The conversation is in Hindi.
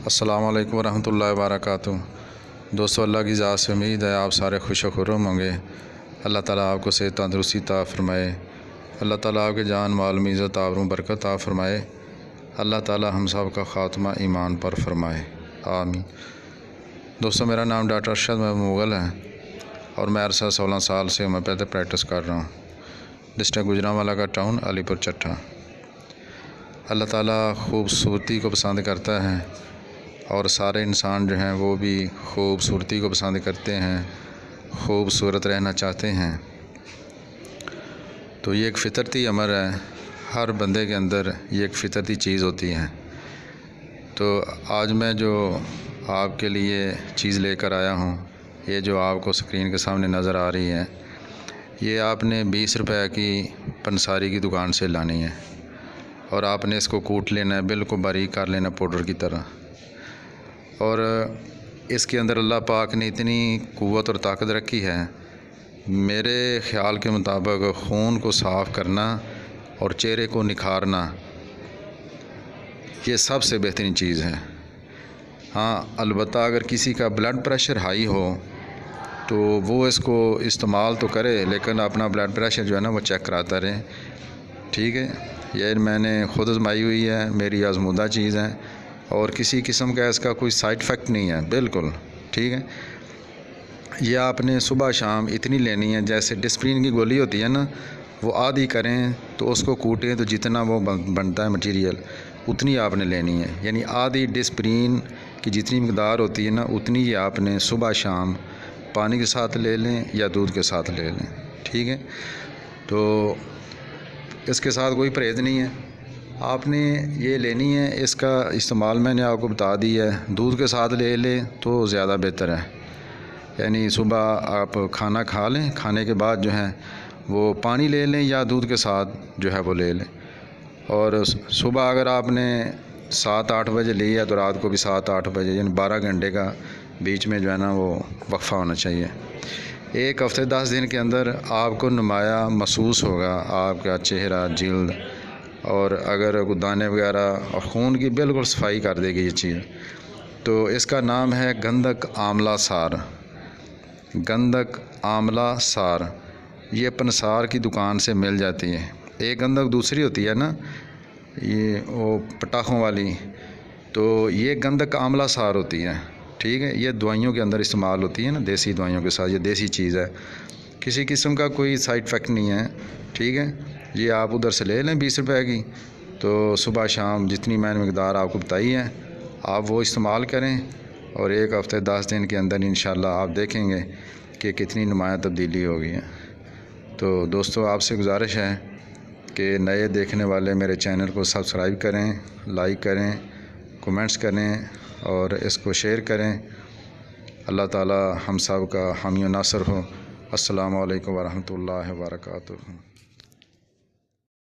अस्सलामु अलैकुम वरहमतुल्लाहि वबरकातुहू। दोस्तों, अल्लाह की ज़ात से उम्मीद है आप सारे खुश व खुर्रम होंगे। अल्लाह ताला आपको सेहत तंदुरुस्ती अता फ़रमाए। अल्लाह ताला आपके जान माल में इज़्ज़त आबरू बरकत अता फ़रमाए। अल्लाह ताला हम सब का ख़ात्मा ईमान पर फ़रमाए, आमीन। दोस्तों, मेरा नाम डॉक्टर अरशद महमूद मुग़ल है और मैं अरसा 16 साल से होम्योपैथी प्रैक्टिस कर रहा हूँ। डिस्ट्रिक्ट गुजरांवाला का टाउन अलीपुर चट्टा। अल्लाह ताला खूबसूरती को पसंद करता है और सारे इंसान जो हैं वो भी खूबसूरती को पसंद करते हैं, खूबसूरत रहना चाहते हैं। तो ये एक फ़ितरती अमर है, हर बंदे के अंदर ये एक फ़ितरती चीज़ होती है। तो आज मैं जो आपके लिए चीज़ लेकर आया हूँ, ये जो आपको स्क्रीन के सामने नज़र आ रही है, ये आपने 20 रुपए की पंसारी की दुकान से लानी है और आपने इसको कूट लेना है, बिल्कुल बारीक कर लेना पाउडर की तरह। और इसके अंदर अल्लाह पाक ने इतनी क़ुव्वत और ताकत रखी है, मेरे ख़्याल के मुताबिक खून को साफ़ करना और चेहरे को निखारना, ये सबसे बेहतरीन चीज़ है। हाँ, अलबत्ता अगर किसी का ब्लड प्रेशर हाई हो तो वो इसको इस्तेमाल तो करे, लेकिन अपना ब्लड प्रेशर जो है ना वो चेक कराता रहे, ठीक है। ये मैंने ख़ुद आजमाई हुई है, मेरी आजमूदा चीज़ है और किसी किस्म का इसका कोई साइड इफ़ेक्ट नहीं है, बिल्कुल ठीक है। ये आपने सुबह शाम इतनी लेनी है, जैसे डिस्प्रिन की गोली होती है ना, वो आधी करें तो उसको कूटें तो जितना वो बनता है मटीरियल उतनी आपने लेनी है। यानी आधी डिस्प्रिन की जितनी मकदार होती है ना, उतनी ही आपने सुबह शाम पानी के साथ ले लें या दूध के साथ ले लें, ठीक है। तो इसके साथ कोई परहेज़ नहीं है, आपने ये लेनी है। इसका इस्तेमाल मैंने आपको बता दिया है, दूध के साथ ले लें तो ज़्यादा बेहतर है। यानी सुबह आप खाना खा लें, खाने के बाद जो है वो पानी ले लें या दूध के साथ जो है वो ले लें। और सुबह अगर आपने 7-8 बजे लिया तो रात को भी 7-8 बजे, यानी 12 घंटे का बीच में जो है ना वो वक्फ़ा होना चाहिए। एक हफ़्ते 10 दिन के अंदर आपको नुमाया महसूस होगा, आपका चेहरा, जिल्द और अगर दाने वगैरह और खून की बिल्कुल सफाई कर देगी ये चीज़। तो इसका नाम है गंधक आंवला सार। गंधक आंवला सार ये पंसार की दुकान से मिल जाती है। एक गंधक दूसरी होती है ना, ये वो पटाखों वाली, तो ये गंधक आंवला सार होती है, ठीक है। ये दवाइयों के अंदर इस्तेमाल होती है ना, देसी दवाइयों के साथ। ये देसी चीज़ है, किसी किस्म का कोई साइड इफ़ेक्ट नहीं है, ठीक है। ये आप उधर से ले लें 20 रुपए की। तो सुबह शाम जितनी मैंने मकदार आपको बताई है आप वो इस्तेमाल करें और एक हफ़्ते 10 दिन के अंदर इंशाल्लाह आप देखेंगे कि कितनी नुमाया तब्दीली हो गई है। तो दोस्तों, आपसे गुजारिश है कि नए देखने वाले मेरे चैनल को सब्सक्राइब करें, लाइक करें, कमेंट्स करें और इसको शेयर करें। अल्लाह ताला हम सब का हामी नासर हो। अस्सलामु अलैकुम वरहमतुल्लाहि वबरकातुहू।